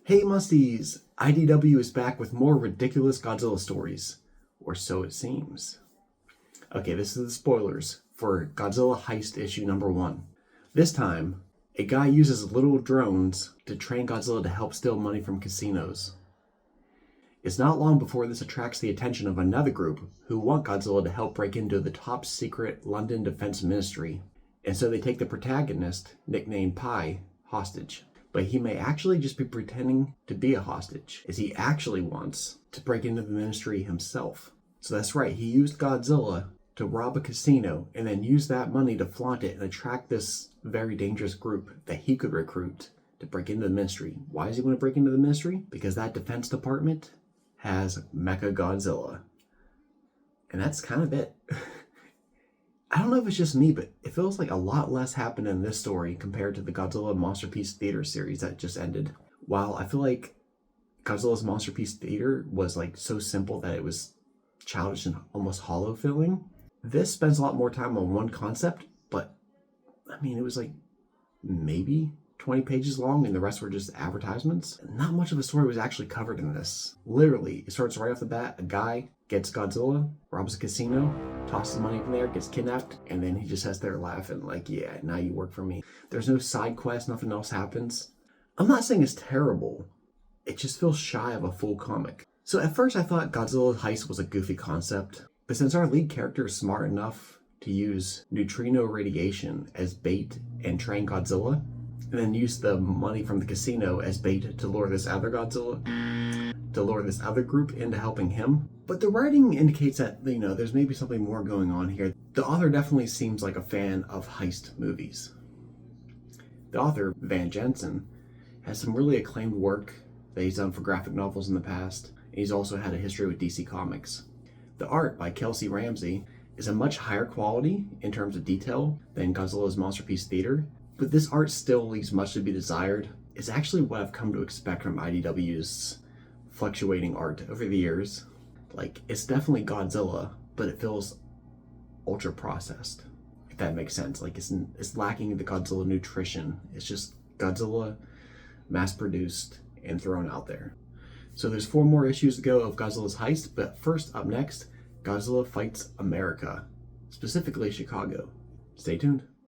Hey Musties! IDW is back with more ridiculous Godzilla stories. Or so it seems. Okay, this is the spoilers for Godzilla Heist issue number 1. This time, a guy uses little drones to train Godzilla to help steal money from casinos. It's not long before this attracts the attention of another group who want Godzilla to help break into the top secret London Defense Ministry. And so they take the protagonist, nicknamed Pi, hostage. But he may actually just be pretending to be a hostage, as he actually wants to break into the ministry himself. So that's right, he used Godzilla to rob a casino and then use that money to flaunt it and attract this very dangerous group that he could recruit to break into the ministry. Why does he want to break into the ministry? Because that defense department has Mecha Godzilla. And that's kind of it. I don't know if it's just me, but it feels like a lot less happened in this story compared to the Godzilla Monsterpiece Theater series that just ended. While I feel like Godzilla's Monsterpiece Theater was like so simple that it was childish and almost hollow feeling, this spends a lot more time on one concept, but I mean, it was like maybe 20 pages long and the rest were just advertisements. Not much of a story was actually covered in this. Literally, it starts right off the bat. A guy gets Godzilla, robs a casino, tosses money in there, gets kidnapped, and then he just sits there laughing like, yeah, now you work for me. There's no side quest, nothing else happens. I'm not saying it's terrible. It just feels shy of a full comic. So at first I thought Godzilla Heist was a goofy concept, but since our lead character is smart enough to use neutrino radiation as bait and train Godzilla, and then use the money from the casino as bait to lure this other Godzilla, to lure this other group into helping him. But the writing indicates that, you know, there's maybe something more going on here. The author definitely seems like a fan of heist movies. The author, Van Jensen, has some really acclaimed work that he's done for graphic novels in the past, and he's also had a history with DC Comics. The art by Kelsey Ramsey is a much higher quality in terms of detail than Godzilla's Monsterpiece Theater, but this art still leaves much to be desired. It's actually what I've come to expect from IDW's fluctuating art over the years. Like, it's definitely Godzilla, but it feels ultra processed, if that makes sense. Like, it's lacking the Godzilla nutrition. It's just Godzilla mass produced and thrown out there. So there's 4 more issues to go of Godzilla's Heist, but first up next, Godzilla Fights America, specifically Chicago. Stay tuned.